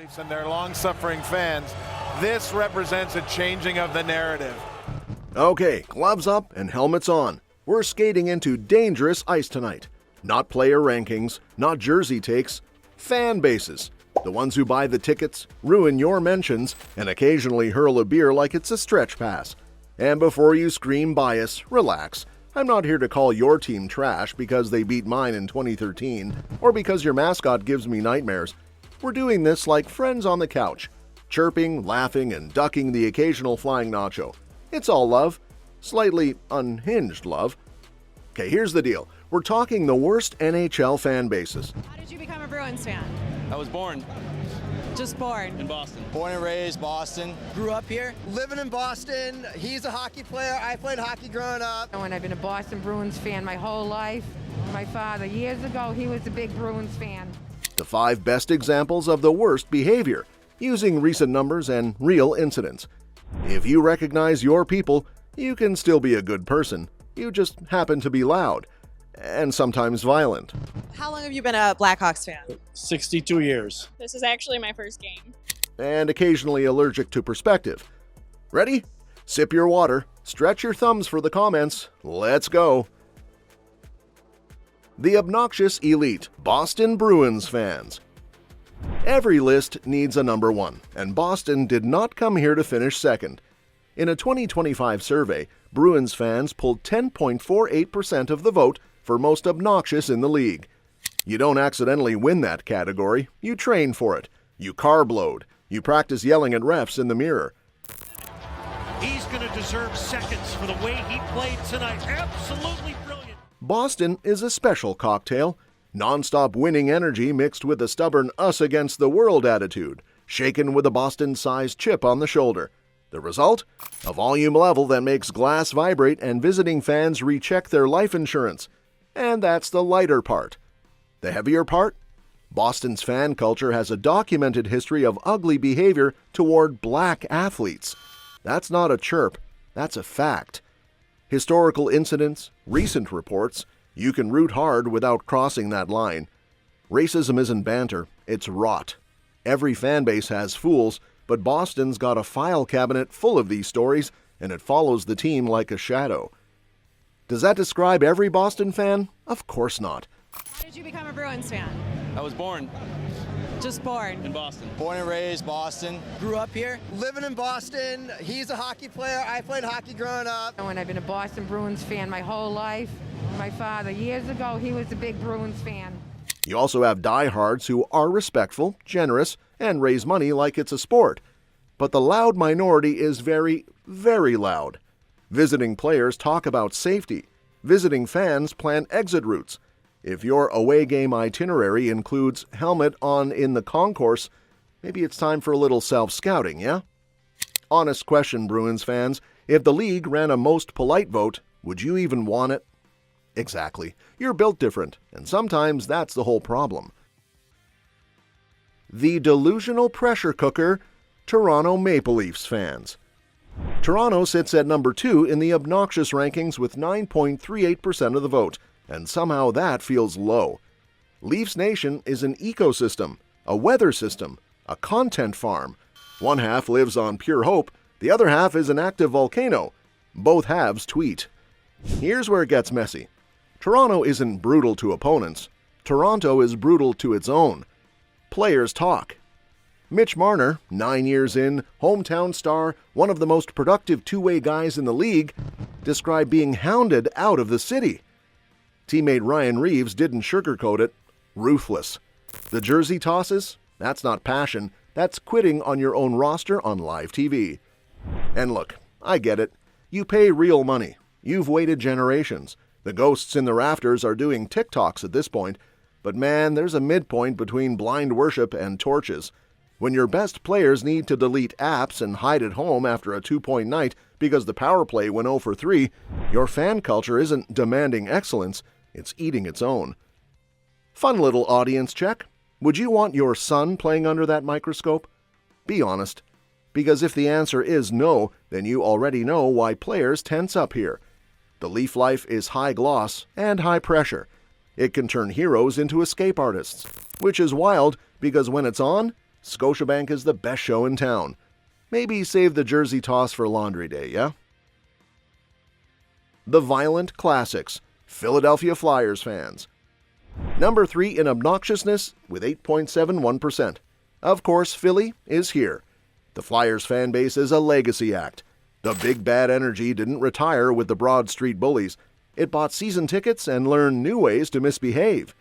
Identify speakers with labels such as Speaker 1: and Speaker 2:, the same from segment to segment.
Speaker 1: Leafs and their long-suffering fans, this represents a changing of the narrative.
Speaker 2: Okay, gloves up and helmets on. We're skating into dangerous ice tonight. Not player rankings, not jersey takes, fan bases. The ones who buy the tickets, ruin your mentions, and occasionally hurl a beer like it's a stretch pass. And before you scream bias, relax. I'm not here to call your team trash because they beat mine in 2013 or because your mascot gives me nightmares. We're doing this like friends on the couch, chirping, laughing, and ducking the occasional flying nacho. It's all love. Slightly unhinged love. Okay, here's the deal. We're talking the worst NHL fan bases.
Speaker 3: How did you become a Bruins fan?
Speaker 4: I was born
Speaker 3: Just born.
Speaker 4: in Boston.
Speaker 5: Born and raised Boston.
Speaker 6: Grew up here, living in Boston. He's a hockey player. I played hockey growing up.
Speaker 7: And I've been a Boston Bruins fan my whole life. My father, years ago, he was a big Bruins fan.
Speaker 2: The 5 best examples of the worst behavior, using recent numbers and real incidents. If you recognize your people, you can still be a good person. You just happen to be loud and sometimes violent.
Speaker 3: How long have you been a Blackhawks fan?
Speaker 4: 62 years.
Speaker 8: This is actually my first game.
Speaker 2: And occasionally allergic to perspective. Ready? Sip your water, stretch your thumbs for the comments. Let's go. The obnoxious elite Boston Bruins fans. Every list needs a number 1, and Boston did not come here to finish second. In a 2025 survey, Bruins fans pulled 10.48% of the vote for most obnoxious in the league. You don't accidentally win that category, you train for it. You carb load. You practice yelling at refs in the mirror.
Speaker 9: He's going to deserve seconds for the way he played tonight. Absolutely brilliant.
Speaker 2: Boston is a special cocktail. Non-stop winning energy mixed with a stubborn us-against-the-world attitude, shaken with a Boston-sized chip on the shoulder. The result? A volume level that makes glass vibrate and visiting fans recheck their life insurance. And that's the lighter part. The heavier part? Boston's fan culture has a documented history of ugly behavior toward black athletes. That's not a chirp, that's a fact. Historical incidents, recent reports, you can root hard without crossing that line. Racism isn't banter, it's rot. Every fan base has fools, but Boston's got a file cabinet full of these stories, and it follows the team like a shadow. Does that describe every Boston fan? Of course not.
Speaker 3: How did you become a Bruins fan?
Speaker 4: I was born
Speaker 3: Just born.
Speaker 4: in Boston.
Speaker 5: Born and raised Boston.
Speaker 6: Grew up here, living in Boston. He's a hockey player. I played hockey growing up.
Speaker 7: And I've been a Boston Bruins fan my whole life. My father, years ago, he was a big Bruins fan.
Speaker 2: You also have diehards who are respectful, generous, and raise money like it's a sport. But the loud minority is very, very loud. Visiting players talk about safety. Visiting fans plan exit routes. If your away game itinerary includes helmet on in the concourse, maybe it's time for a little self-scouting, yeah? Honest question, Bruins fans. If the league ran a most polite vote, would you even want it? Exactly. You're built different, and sometimes that's the whole problem. The delusional pressure cooker, Toronto Maple Leafs fans. Toronto sits at number 2 in the obnoxious rankings with 9.38% of the vote, and somehow that feels low. Leafs Nation is an ecosystem, a weather system, a content farm. One half lives on pure hope, the other half is an active volcano. Both halves tweet. Here's where it gets messy. Toronto isn't brutal to opponents. Toronto is brutal to its own. Players talk. Mitch Marner, 9 years in, hometown star, one of the most productive two-way guys in the league, described being hounded out of the city. Teammate Ryan Reeves didn't sugarcoat it. Ruthless. The jersey tosses? That's not passion. That's quitting on your own roster on live TV. And look, I get it. You pay real money. You've waited generations. The ghosts in the rafters are doing TikToks at this point. But man, there's a midpoint between blind worship and torches. When your best players need to delete apps and hide at home after a 2-point night because the power play went 0 for 3, your fan culture isn't demanding excellence, it's eating its own. Fun little audience check. Would you want your son playing under that microscope? Be honest. Because if the answer is no, then you already know why players tense up here. The Leaf life is high gloss and high pressure. It can turn heroes into escape artists, which is wild because when it's on, Scotiabank is the best show in town. Maybe save the jersey toss for Laundry Day, yeah? The Violent Classics, Philadelphia Flyers fans. Number 3 in obnoxiousness with 8.71%. Of course, Philly is here. The Flyers fan base is a legacy act. The big bad energy didn't retire with the Broad Street Bullies. It bought season tickets and learned new ways to misbehave.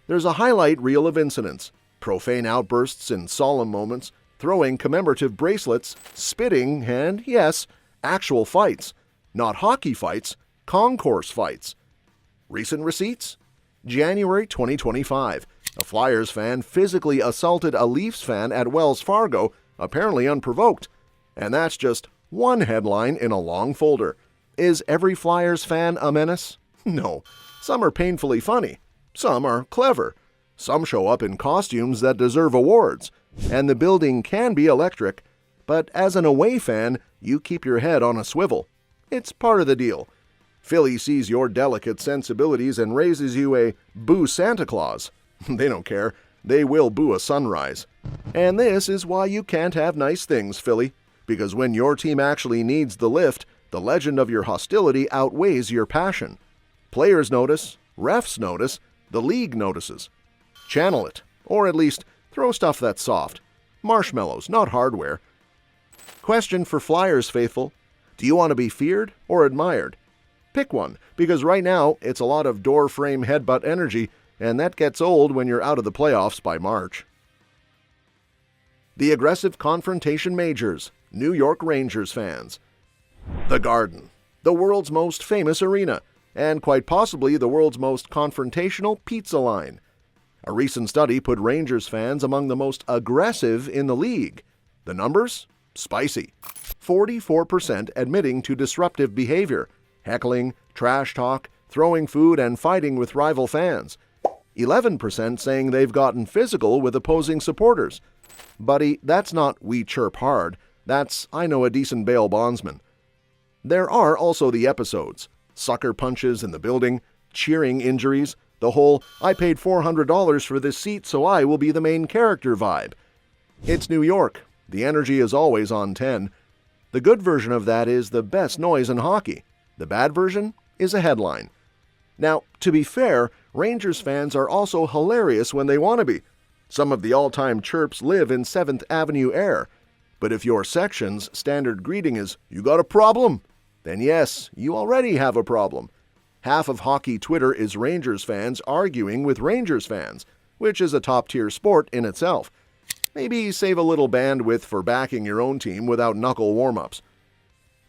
Speaker 2: There's a highlight reel of incidents, profane outbursts in solemn moments, throwing commemorative bracelets, spitting, and, yes, actual fights. Not hockey fights, concourse fights. Recent receipts? January 2025. A Flyers fan physically assaulted a Leafs fan at Wells Fargo, apparently unprovoked. And that's just one headline in a long folder. Is every Flyers fan a menace? No. Some are painfully funny. Some are clever. Some show up in costumes that deserve awards. And the building can be electric. But as an away fan, you keep your head on a swivel. It's part of the deal. Philly sees your delicate sensibilities and raises you a boo Santa Claus. They don't care. They will boo a sunrise. And this is why you can't have nice things, Philly. Because when your team actually needs the lift, the legend of your hostility outweighs your passion. Players notice, refs notice, the league notices. Channel it, or at least throw stuff that's soft. Marshmallows, not hardware. Question for Flyers faithful. Do you want to be feared or admired? Pick one, because right now it's a lot of door frame headbutt energy, and that gets old when you're out of the playoffs by March. The aggressive confrontation majors, New York Rangers fans. The Garden, the world's most famous arena, and quite possibly the world's most confrontational pizza line. A recent study put Rangers fans among the most aggressive in the league. The numbers? Spicy. 44% admitting to disruptive behavior, heckling, trash talk, throwing food, and fighting with rival fans. 11% saying they've gotten physical with opposing supporters. Buddy, that's not we chirp hard. That's I know a decent bail bondsman. There are also the episodes. Sucker punches in the building, cheering injuries, the whole I paid $400 for this seat so I will be the main character vibe. It's New York. The energy is always on 10. The good version of that is the best noise in hockey. The bad version is a headline. Now, to be fair, Rangers fans are also hilarious when they want to be. Some of the all-time chirps live in 7th Avenue air. But if your section's standard greeting is, "You got a problem?" then yes, you already have a problem. Half of hockey Twitter is Rangers fans arguing with Rangers fans, which is a top-tier sport in itself. Maybe save a little bandwidth for backing your own team without knuckle warm-ups.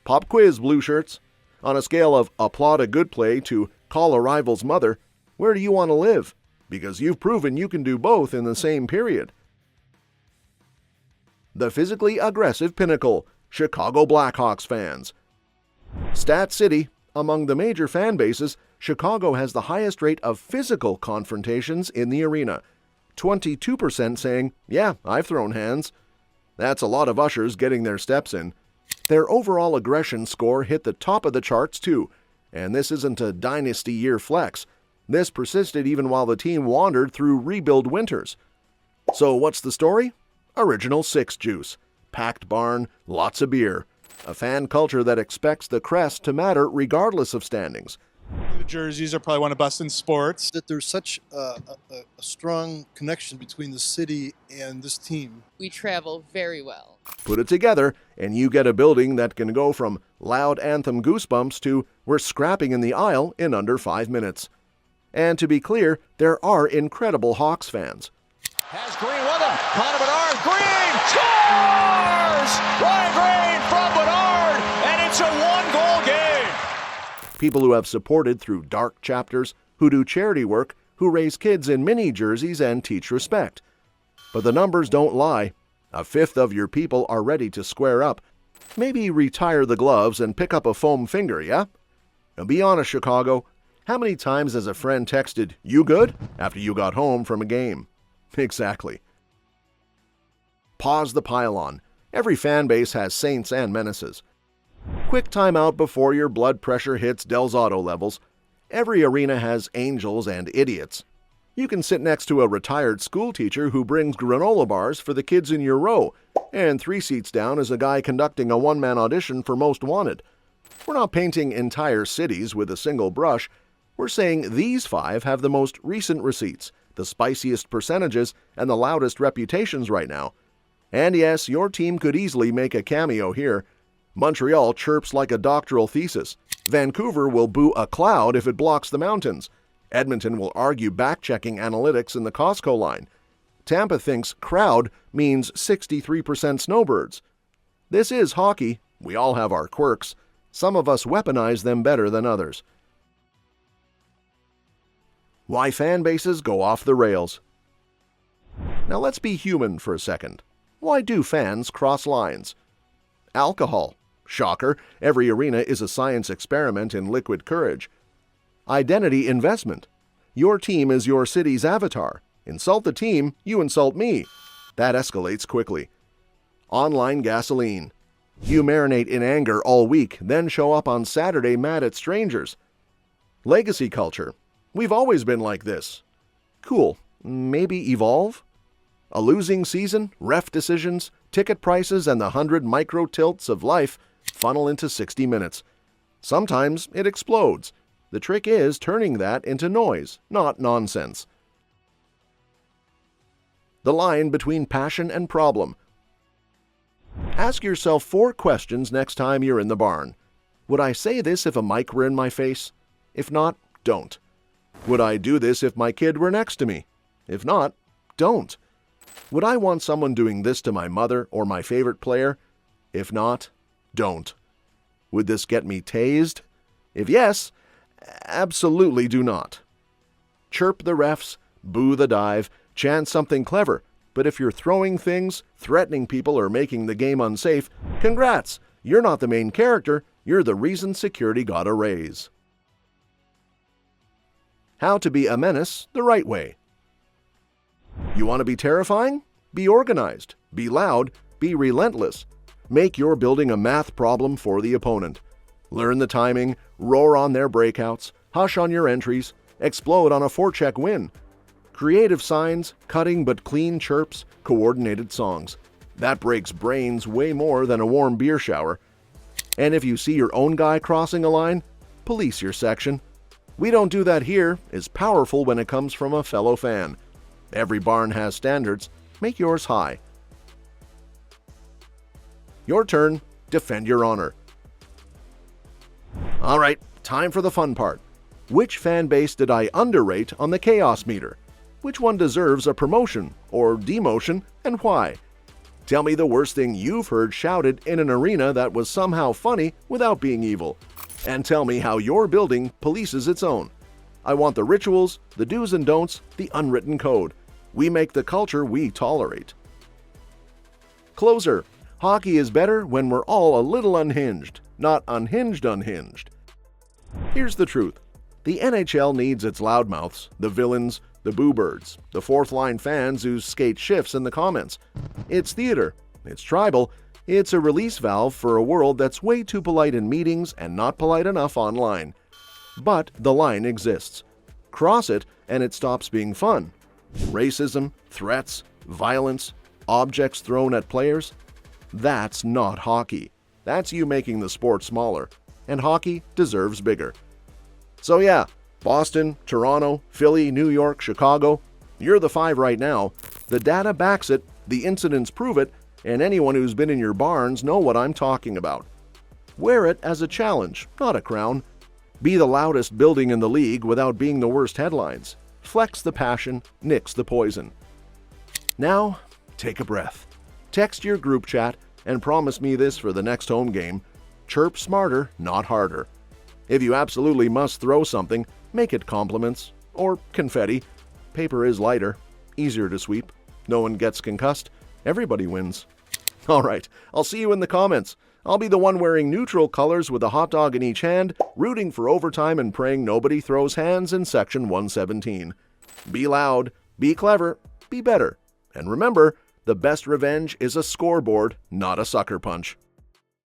Speaker 2: Pop quiz, Blue Shirts. On a scale of applaud a good play to call a rival's mother, where do you want to live? Because you've proven you can do both in the same period. The physically aggressive pinnacle, Chicago Blackhawks fans. Stat City, among the major fan bases, Chicago has the highest rate of physical confrontations in the arena. 22% saying, yeah, I've thrown hands. That's a lot of ushers getting their steps in. Their overall aggression score hit the top of the charts too, and this isn't a dynasty year flex. This persisted even while the team wandered through rebuild winters. So what's the story? Original Six juice. Packed barn, lots of beer. A fan culture that expects the crest to matter regardless of standings.
Speaker 10: The jerseys are probably one of Boston's sports.
Speaker 11: That there's such a strong connection between the city and this team.
Speaker 12: We travel very well.
Speaker 2: Put it together, and you get a building that can go from loud anthem goosebumps to we're scrapping in the aisle in under 5 minutes. And to be clear, there are incredible Hawks fans.
Speaker 13: Has Green with him. Connor Bedard. Green scores! Ryan Green from Bedard, and it's a one-goal game.
Speaker 2: People who have supported through dark chapters, who do charity work, who raise kids in mini jerseys and teach respect. But the numbers don't lie. 1/5 of your people are ready to square up. Maybe retire the gloves and pick up a foam finger, yeah? Now be honest, Chicago. How many times has a friend texted, "You good?" after you got home from a game? Exactly. Pause the pylon. Every fan base has saints and menaces. Quick timeout before your blood pressure hits Del's Auto levels. Every arena has angels and idiots. You can sit next to a retired school teacher who brings granola bars for the kids in your row, and 3 seats down is a guy conducting a one-man audition for Most Wanted. We're not painting entire cities with a single brush. We're saying these 5 have the most recent receipts, the spiciest percentages, and the loudest reputations right now. And yes, your team could easily make a cameo here. Montreal chirps like a doctoral thesis. Vancouver will boo a cloud if it blocks the mountains. Edmonton will argue back-checking analytics in the Costco line. Tampa thinks crowd means 63% snowbirds. This is hockey. We all have our quirks. Some of us weaponize them better than others. Why fan bases go off the rails. Now let's be human for a second. Why do fans cross lines? Alcohol. Shocker, every arena is a science experiment in liquid courage. Identity investment. Your team is your city's avatar. Insult the team, you insult me. That escalates quickly. Online gasoline. You marinate in anger all week, then show up on Saturday mad at strangers. Legacy culture. We've always been like this. Cool. Maybe evolve? A losing season, ref decisions, ticket prices, and the 100 micro tilts of life funnel into 60 minutes. Sometimes it explodes. The trick is turning that into noise, not nonsense. The line between passion and problem. Ask yourself 4 questions next time you're in the barn. Would I say this if a mic were in my face? If not, don't. Would I do this if my kid were next to me? If not, don't. Would I want someone doing this to my mother or my favorite player? If not, don't. Would this get me tased? If yes, absolutely do not. Chirp the refs, boo the dive, chant something clever, but if you're throwing things, threatening people, or making the game unsafe, congrats! You're not the main character, you're the reason security got a raise. How to be a menace the right way. You want to be terrifying? Be organized. Be loud. Be relentless. Make your building a math problem for the opponent. Learn the timing, roar on their breakouts, hush on your entries, explode on a forecheck win. Creative signs, cutting but clean chirps, coordinated songs. That breaks brains way more than a warm beer shower. And if you see your own guy crossing a line, police your section. We don't do that here is powerful when it comes from a fellow fan. Every barn has standards. Make yours high. Your turn. Defend your honor. All right, time for the fun part. Which fan base did I underrate on the chaos meter? Which one deserves a promotion or demotion, and why? Tell me the worst thing you've heard shouted in an arena that was somehow funny without being evil. And tell me how your building polices its own. I want the rituals, the do's and don'ts, the unwritten code. We make the culture we tolerate. Closer. Hockey is better when we're all a little unhinged, not unhinged. Here's the truth. The NHL needs its loudmouths, the villains, the boo-birds, the fourth-line fans who skate shifts in the comments. It's theater. It's tribal. It's a release valve for a world that's way too polite in meetings and not polite enough online. But the line exists. Cross it and it stops being fun. Racism, threats, violence, objects thrown at players. That's not hockey. That's you making the sport smaller. And hockey deserves bigger. So yeah, Boston, Toronto, Philly, New York, Chicago. You're the 5 right now. The data backs it, the incidents prove it, and anyone who's been in your barns know what I'm talking about. Wear it as a challenge, not a crown. Be the loudest building in the league without being the worst headlines. Flex the passion, nix the poison. Now, take a breath. Text your group chat and promise me this for the next home game. Chirp smarter, not harder. If you absolutely must throw something, make it compliments or confetti. Paper is lighter, easier to sweep. No one gets concussed. Everybody wins. All right, I'll see you in the comments. I'll be the one wearing neutral colors with a hot dog in each hand, rooting for overtime and praying nobody throws hands in section 117. Be loud, be clever, be better. And remember, the best revenge is a scoreboard, not a sucker punch.